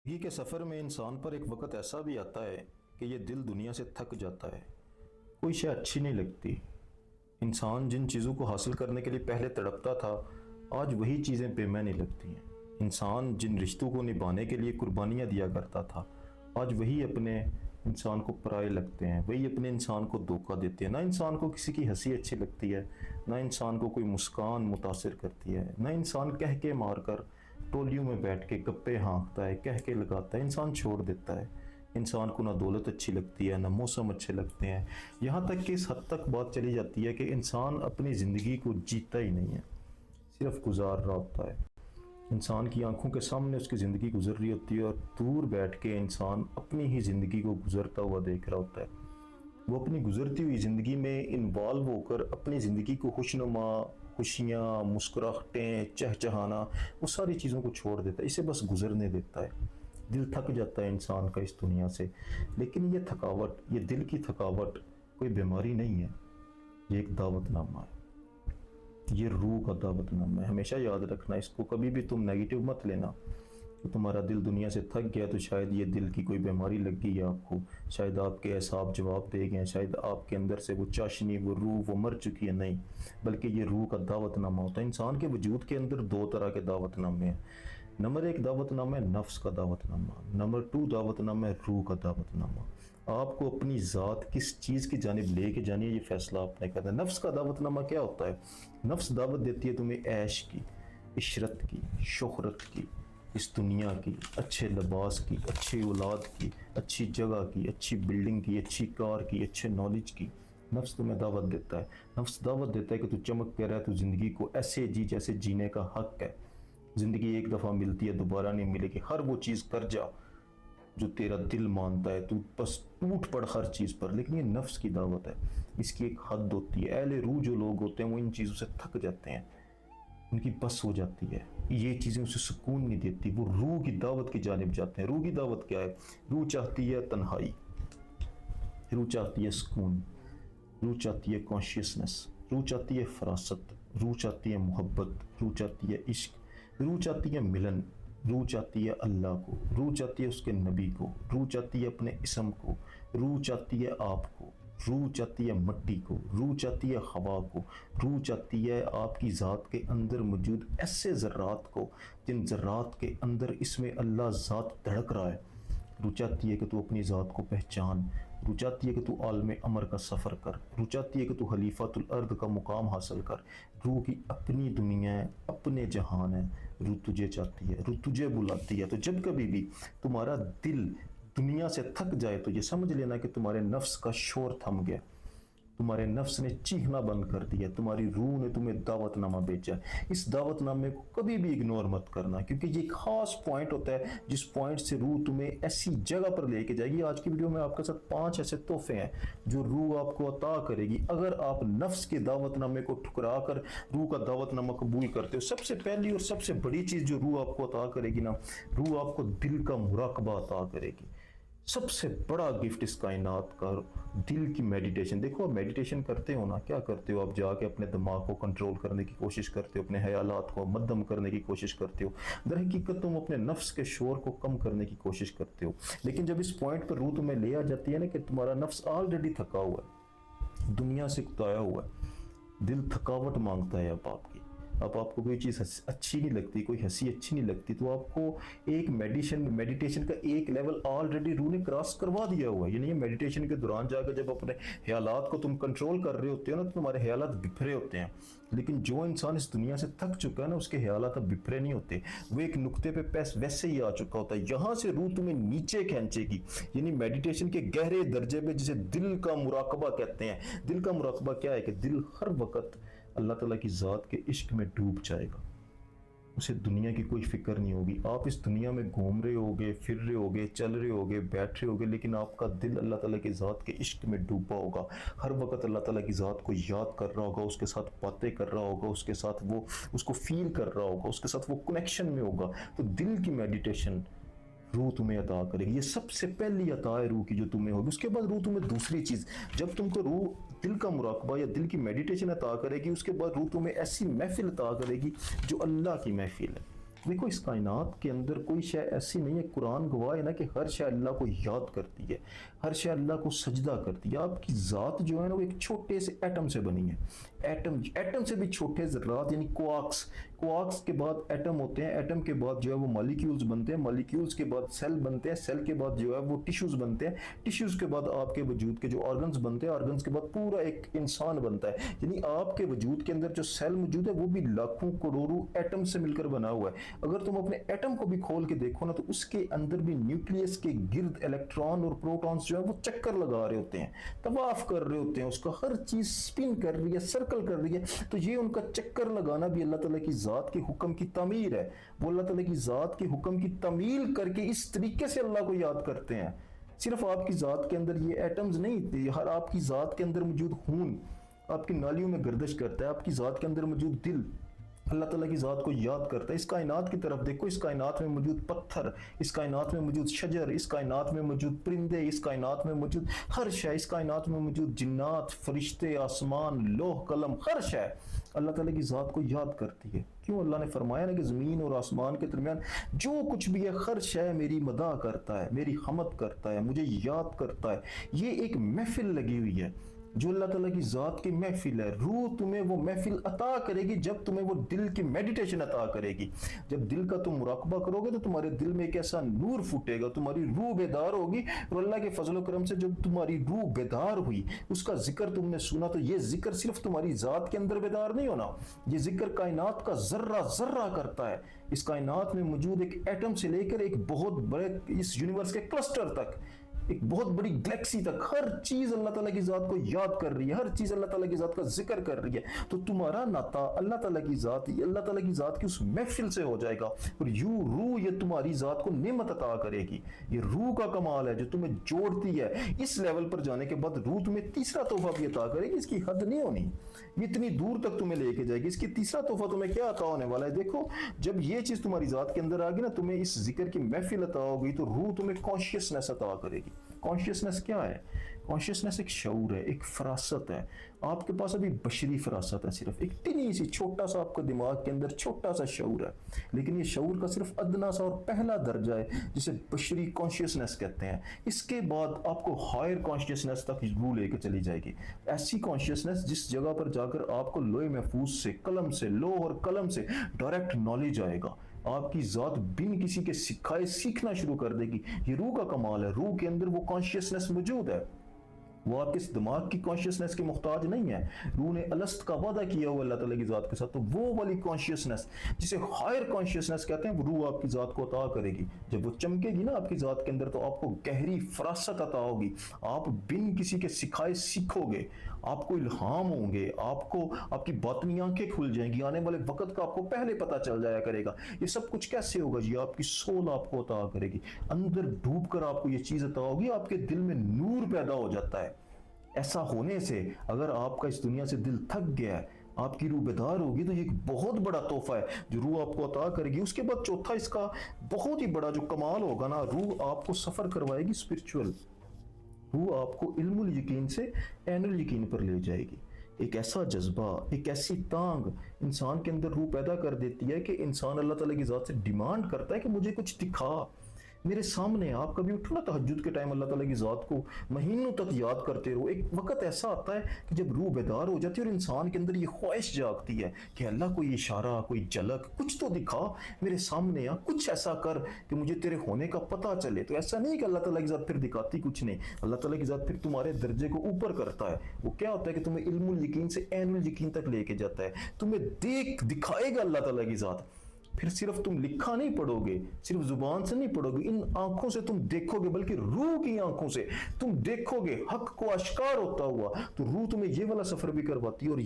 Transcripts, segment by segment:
زندگی کے سفر میں انسان پر ایک وقت ایسا بھی آتا ہے کہ یہ دل دنیا سے تھک جاتا ہے. کوئی شے اچھی نہیں لگتی. انسان جن چیزوں کو حاصل کرنے کے لیے پہلے تڑپتا تھا آج وہی چیزیں بے معنی لگتی ہیں. انسان جن رشتوں کو نبھانے کے لیے قربانیاں دیا کرتا تھا آج وہی اپنے انسان کو پرائے لگتے ہیں، وہی اپنے انسان کو دھوکہ دیتے ہیں. نہ انسان کو کسی کی ہنسی اچھی لگتی ہے، نہ انسان کو کوئی مسکان متاثر کرتی ہے، نہ انسان کہہ کے مار کر ٹولیوں میں بیٹھ کے گپے ہانکتا ہے، کہہ کے لگاتا ہے. انسان چھوڑ دیتا ہے. انسان کو نہ دولت اچھی لگتی ہے، نہ موسم اچھے لگتے ہیں. یہاں تک کہ اس حد تک بات چلی جاتی ہے کہ انسان اپنی زندگی کو جیتا ہی نہیں ہے، صرف گزار رہا ہوتا ہے. انسان کی آنکھوں کے سامنے اس کی زندگی گزر رہی ہوتی ہے اور دور بیٹھ کے انسان اپنی ہی زندگی کو گزرتا ہوا دیکھ رہا ہوتا ہے. وہ اپنی گزرتی ہوئی زندگی میں انوالو ہو کر اپنی زندگی کو خوشنما، خوشیاں، مسکراہٹیں، چہچہانا، وہ ساری چیزوں کو چھوڑ دیتا ہے. اسے بس گزرنے دیتا ہے. دل تھک جاتا ہے انسان کا اس دنیا سے. لیکن یہ تھکاوٹ، یہ دل کی تھکاوٹ کوئی بیماری نہیں ہے، یہ ایک دعوت نامہ ہے. یہ روح کا دعوت نامہ ہے. ہمیشہ یاد رکھنا اس کو، کبھی بھی تم نیگیٹو مت لینا کہ تمہارا دل دنیا سے تھک گیا تو شاید یہ دل کی کوئی بیماری لگ گئی ہے آپ کو، شاید آپ کے اعصاب جواب دے گئے، شاید آپ کے اندر سے وہ چاشنی، وہ روح وہ مر چکی ہے. نہیں، بلکہ یہ روح کا دعوت نامہ ہوتا ہے. انسان کے وجود کے اندر دو طرح کے دعوت نامے ہیں. نمبر 1 دعوت نامہ ہے نفس کا دعوت نامہ. نمبر 2 دعوت نامہ ہے روح کا دعوت نامہ. آپ کو اپنی ذات کس چیز کی جانب لے کے جانی ہے، یہ فیصلہ آپ نے کرنا ہے. نفس کا دعوت نامہ کیا ہوتا ہے؟ نفس دعوت دیتی ہے تمہیں عیش کی، عشرت کی، شہرت کی، اس دنیا کی، اچھے لباس کی، اچھی اولاد کی، اچھی جگہ کی، اچھی بلڈنگ کی، اچھی کار کی، اچھے نالج کی. نفس تمہیں دعوت دیتا ہے. نفس دعوت دیتا ہے کہ تو چمک کے رہ، تو زندگی کو ایسے جی جیسے جینے کا حق ہے. زندگی ایک دفعہ ملتی ہے، دوبارہ نہیں ملے گی. ہر وہ چیز کر جا جو تیرا دل مانتا ہے، تو بس ٹوٹ پڑ ہر چیز پر. لیکن یہ نفس کی دعوت ہے، اس کی ایک حد ہوتی ہے. اہل روح جو لوگ ہوتے ہیں وہ ان چیزوں سے تھک جاتے ہیں، ان کی بس ہو جاتی ہے. یہ چیزیں اسے سکون نہیں دیتی. وہ روح کی دعوت کی جانب جاتے ہیں. روح کی دعوت کیا ہے؟ روح چاہتی ہے تنہائی، روح چاہتی ہے سکون، روح چاہتی ہے کانشیسنس، روح چاہتی ہے فراست، روح چاہتی ہے محبت، روح چاہتی ہے عشق، روح چاہتی ہے ملن، روح چاہتی ہے اللہ کو، روح چاہتی ہے اس کے نبی کو، روح چاہتی ہے اپنے اسم کو، روح چاہتی ہے آپ کو، روح چاہتی ہے مٹی کو، روح چاہتی ہے ہوا کو، روح چاہتی ہے آپ کی ذات کے اندر موجود ایسے ذرات کو جن ذرات کے اندر اس میں اللہ ذات دھڑک رہا ہے. روح چاہتی ہے کہ تو اپنی ذات کو پہچان. روح چاہتی ہے کہ تو عالم امر کا سفر کر. روح چاہتی ہے کہ تو خلیفۃ الارض کا مقام حاصل کر. روح کی اپنی دنیا ہے، اپنے جہان ہے. روح تجھے چاہتی ہے، روح تجھے بلاتی ہے. تو جب کبھی بھی تمہارا دل دنیا سے تھک جائے تو یہ سمجھ لینا کہ تمہارے نفس کا شور تھم گیا، تمہارے نفس نے چیخنا بند کر دیا، تمہاری روح نے تمہیں دعوت نامہ بیچا. اس دعوت نامے کو کبھی بھی اگنور مت کرنا، کیونکہ یہ ایک خاص پوائنٹ ہوتا ہے جس پوائنٹ سے روح تمہیں ایسی جگہ پر لے کے جائے گی. آج کی ویڈیو میں آپ کے ساتھ 5 ایسے تحفے ہیں جو روح آپ کو عطا کرے گی اگر آپ نفس کے دعوت نامے کو ٹھکرا کر روح کا دعوت نامہ قبول کرتے ہو. سب سے پہلی اور سب سے بڑی چیز جو روح آپ کو عطا کرے گی نا، روح آپ کو دل کا مراقبہ عطا کرے گی. سب سے بڑا گفٹ اس کائنات کا دل کی میڈیٹیشن. دیکھو آپ میڈیٹیشن کرتے ہو نا، کیا کرتے ہو؟ آپ جا کے اپنے دماغ کو کنٹرول کرنے کی کوشش کرتے ہو، اپنے خیالات کو مدھم کرنے کی کوشش کرتے ہو. در حقیقت تم اپنے نفس کے شور کو کم کرنے کی کوشش کرتے ہو. لیکن جب اس پوائنٹ پر روح تمہیں لے آ جاتی ہے نا کہ تمہارا نفس آلریڈی تھکا ہوا ہے، دنیا سے کتایا ہوا ہے، دل تھکاوٹ مانگتا ہے اب آپ کی، اب آپ کو کوئی چیز اچھی نہیں لگتی، کوئی ہنسی اچھی نہیں لگتی، تو آپ کو ایک میڈیٹیشن کا ایک لیول آلریڈی روح نے کراس کروا دیا ہوا ہے. یعنی میڈیٹیشن کے دوران جا کر جب اپنے خیالات کو تم کنٹرول کر رہے ہوتے ہو نا، تو تمہارے خیالات بکھرے ہوتے ہیں. لیکن جو انسان اس دنیا سے تھک چکا ہے نا، اس کے خیالات اب بکھرے نہیں ہوتے، وہ ایک نقطے پہ ویسے ہی آ چکا ہوتا ہے. یہاں سے روح تمہیں نیچے کھینچے گی. یعنی میڈیٹیشن کے گہرے درجے پہ جسے دل کا مراقبہ کہتے ہیں. دل کا مراقبہ کیا ہے؟ کہ دل ہر وقت اللہ تعالیٰ کی ذات کے عشق میں ڈوب جائے گا، اسے دنیا کی کوئی فکر نہیں ہوگی. آپ اس دنیا میں گھوم رہے ہوگے، پھر رہے ہوگے، چل رہے ہوگے، بیٹھ رہے ہوگے، لیکن آپ کا دل اللہ تعالیٰ کی ذات کے عشق میں ڈوبا ہوگا. ہر وقت اللہ تعالیٰ کی ذات کو یاد کر رہا ہوگا، اس کے ساتھ باتیں کر رہا ہوگا، اس کے ساتھ وہ اس کو فیل کر رہا ہوگا، اس کے ساتھ وہ کنیکشن میں ہوگا. تو دل کی میڈیٹیشن روح تمہیں عطا کرے گی. یہ سب سے پہلی عطا ہے روح کی جو تمہیں ہوگی. اس کے بعد روح تمہیں دوسری چیز، جب تم کو روح دل کا مراقبہ یا دل کی میڈیٹیشن عطا کرے گی، اس کے بعد روح تمہیں ایسی محفل عطا کرے گی جو اللہ کی محفل ہے. دیکھو اس کائنات کے اندر کوئی شے ایسی نہیں ہے، قرآن گواہ ہے نا کہ ہر شے اللہ کو یاد کرتی ہے، ہر شے اللہ کو سجدہ کرتی ہے۔ آپ کی ذات جو ہے نا وہ ایک چھوٹے سے ایٹم سے بنی ہے، ایٹم سے بھی چھوٹے ذرات یعنی کوارکس کے بعد ایٹم ہوتے ہیں، ایٹم کے بعد جو ہے وہ مالیکیولز بنتے ہیں، مالیکیولز کے بعد سیل بنتے ہیں، سیل کے بعد جو ہے وہ ٹیشوز بنتے ہیں، ٹیشوز کے بعد آپ کے وجود کے جو آرگنز بنتے ہیں، آرگنز کے بعد پورا ایک انسان بنتا ہے۔ یعنی آپ کے وجود کے اندر جو سیل موجود ہے وہ بھی لاکھوں کروڑوں ایٹم سے مل کر بنا ہوا ہے۔ اگر تم اپنے ایٹم کو بھی کھول کے دیکھو نا تو اس کے اندر بھی نیوکلیس کے گرد الیکٹران اور پروٹونز جو ہے وہ چکر لگا رہے ہوتے ہیں، طواف کر رہے ہوتے ہیں، اس کا ہر چیز سپن کر رہی ہے، سرکل کر رہی ہے۔ تو یہ ان کا چکر لگانا بھی اللہ تعالیٰ کی ذات کے حکم کی تعمیر ہے۔ وہ اللہ تعالیٰ کی ذات کے حکم کی تعمیل کر کے اس طریقے سے اللہ کو یاد کرتے ہیں۔ صرف آپ کی ذات کے اندر یہ ایٹمز نہیں، ہر آپ کی ذات کے اندر موجود خون آپ کی نالیوں میں گردش کرتا ہے، آپ کی ذات کے اندر موجود دل اللہ تعالیٰ کی ذات کو یاد کرتا ہے۔ اس کائنات کی طرف دیکھو، اس کائنات میں موجود پتھر، اس کائنات میں موجود شجر، اس کائنات میں موجود پرندے، اس کائنات میں موجود ہر شے، اس کائنات میں موجود جنات، فرشتے، آسمان، لوح قلم، ہر شے اللہ تعالیٰ کی ذات کو یاد کرتی ہے۔ کیوں اللہ نے فرمایا نا کہ زمین اور آسمان کے درمیان جو کچھ بھی ہے ہر شے میری مدح کرتا ہے، میری حمد کرتا ہے، مجھے یاد کرتا ہے۔ یہ ایک محفل لگی ہوئی ہے جو اللہ تعالیٰ کی ذات کی محفل ہے۔ روح تمہیں وہ محفل عطا کرے گی جب تمہیں وہ دل کی میڈیٹیشن عطا کرے گی۔ جب دل کا تم مراقبہ کرو گے تو تمہارے دل میں ایک ایسا نور پھوٹے گا، تمہاری روح بیدار ہوگی، اور اللہ کے فضل و کرم سے جب تمہاری روح بیدار ہوئی، اس کا ذکر تم نے سنا، تو یہ ذکر صرف تمہاری ذات کے اندر بیدار نہیں ہونا، یہ ذکر کائنات کا ذرہ ذرہ کرتا ہے۔ اس کائنات میں موجود ایک ایٹم سے لے کر ایک بہت بڑے اس یونیورس کے کلسٹر تک، ایک بہت بڑی گلیکسی تک، ہر چیز اللہ تعالیٰ کی ذات کو یاد کر رہی ہے، ہر چیز اللہ تعالیٰ کی ذات کا ذکر کر رہی ہے۔ تو تمہارا ناطہ اللہ تعالیٰ کی ذات، اللہ تعالیٰ کی ذات کی اس محفل سے ہو جائے گا، اور یوں روح یہ تمہاری ذات کو نعمت عطا کرے گی۔ یہ روح کا کمال ہے جو تمہیں جوڑتی ہے۔ اس لیول پر جانے کے بعد روح تمہیں تیسرا تحفہ بھی عطا کرے گی، اس کی حد نہیں ہونی، یہ اتنی دور تک تمہیں لے کے جائے گی۔ اس کی تیسرا تحفہ تمہیں کیا عطا ہونے والا ہے؟ دیکھو، جب یہ چیز تمہاری ذات کے اندر آ گی نا، تمہیں اس ذکر کی محفل عطا ہوگی تو روح تمہیں کانشیسنس عطا کرے گی۔ کانشیسنس کیا ہے؟ کانشیسنس ایک شعور ہے، ایک فراست ہے۔ آپ کے پاس ابھی بشری فراست ہے، صرف ایک ٹنی سی چھوٹا سا آپ کے دماغ کے اندر چھوٹا سا شعور ہے، لیکن یہ شعور کا صرف ادنا سا اور پہلا درجہ ہے جسے بشری کانشیسنس کہتے ہیں۔ اس کے بعد آپ کو ہائر کانشیسنس تک روح لے کے چلی جائے گی، ایسی کانشیسنس جس جگہ پر جا کر آپ کو لوح محفوظ سے، قلم سے، لوح اور قلم سے ڈائریکٹ نالج آئے گا۔ آپ کی ذات بن کسی کے سکھائے سیکھنا شروع کر دے گی۔ یہ روح کا کمال ہے، روح کے اندر وہ کانشیسنس موجود ہے، وہ آپ کے دماغ کی کانشیسنس کے محتاج نہیں ہے۔ روح نے الست کا وعدہ کیا ہوا اللہ تعالیٰ کی ذات کے ساتھ، تو وہ والی کانشیسنس جسے ہائر کانشیسنس کہتے ہیں، وہ روح آپ کی ذات کو عطا کرے گی۔ جب وہ چمکے گی نا آپ کی ذات کے اندر، تو آپ کو گہری فراست عطا ہوگی، آپ بن کسی کے سکھائے سیکھو گے، آپ کو الہام ہوں گے، آپ کو آپ کی باطنی آنکھیں کھل جائیں گی، آنے والے وقت کا آپ کو پہلے پتہ چل جایا کرے گا۔ یہ سب کچھ کیسے ہوگا؟ یہ آپ کی سول آپ کو عطا کرے گی، اندر ڈوب کر آپ کو یہ چیز عطا ہوگی، آپ کے دل میں نور پیدا ہو جاتا ہے۔ ایسا ہونے سے اگر آپ کا اس دنیا سے دل تھک گیا ہے، آپ کی روح بیدار ہوگی، تو یہ ایک بہت بڑا تحفہ ہے جو روح آپ کو عطا کرے گی۔ اس کے بعد چوتھا اس کا بہت ہی بڑا جو کمال ہوگا نا، روح آپ کو سفر کروائے گی اسپرچول، روح آپ کو علم الیقین سے عین الیقین پر لے جائے گی۔ ایک ایسا جذبہ، ایک ایسی تانگ انسان کے اندر روح پیدا کر دیتی ہے کہ انسان اللہ تعالیٰ کی ذات سے ڈیمانڈ کرتا ہے کہ مجھے کچھ دکھا، میرے سامنے۔ آپ کبھی اٹھو نا تہجد کے ٹائم، اللہ تعالیٰ کی ذات کو مہینوں تک یاد کرتے رہو، ایک وقت ایسا آتا ہے کہ جب روح بیدار ہو جاتی ہے اور انسان کے اندر یہ خواہش جاگتی ہے کہ اللہ کوئی اشارہ، کوئی جھلک، کچھ تو دکھا میرے سامنے، کچھ ایسا کر کہ مجھے تیرے ہونے کا پتہ چلے۔ تو ایسا نہیں کہ اللہ تعالیٰ کی ذات پھر دکھاتی کچھ نہیں، اللہ تعالیٰ کی ذات پھر تمہارے درجے کو اوپر کرتا ہے۔ وہ کیا ہوتا ہے کہ تمہیں علم الیقین سے عین الیقین تک لے کے جاتا ہے، تمہیں دکھائے گا اللہ تعالیٰ کی ذات۔ پھر صرف تم لکھا نہیں پڑھو گے، صرف زبان سے نہیں پڑھو گے، ان آنکھوں سے تم دیکھو گے، بلکہ روح کی آنکھوں سے تم دیکھو گے حق کو اشکار ہوتا ہوا۔ تو روح تمہیں یہ والا سفر بھی کرواتی ہے، اور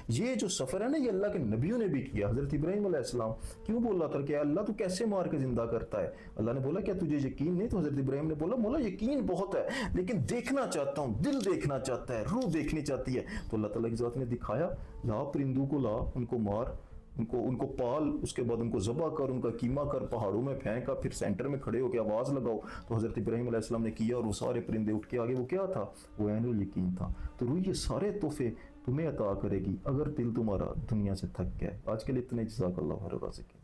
یہ جو سفر ہے نا، یہ اللہ کے نبیوں نے بھی کیا۔ حضرت ابراہیم علیہ السلام کیوں بولا تھا کہ اللہ تو کیسے مار کے زندہ کرتا ہے؟ اللہ نے بولا کیا تجھے یقین نہیں؟ تو حضرت ابراہیم نے بولا مولا یقین بہت ہے، لیکن دیکھنا چاہتا ہوں، دل دیکھنا چاہتا ہے، روح دیکھنی چاہتی ہے۔ تو اللہ تعالیٰ کی ذات نے دکھایا، لا پرندوں کو لا، ان کو مار، ان کو پال، اس کے بعد ان کو ذبح کر، ان کا قیمہ کر، پہاڑوں میں پھینکا، پھر سینٹر میں کھڑے ہو کے آواز لگاؤ۔ تو حضرت ابراہیم علیہ السلام نے کیا، اور وہ سارے پرندے اٹھ کے آگے، وہ کیا تھا؟ وہ عین الیقین تھا۔ تو روح یہ سارے تحفے تمہیں عطا کرے گی اگر دل تمہارا دنیا سے تھک گیا ہے۔ آج کے لیے اتنے، جزاک اللہ خیر الرازقین۔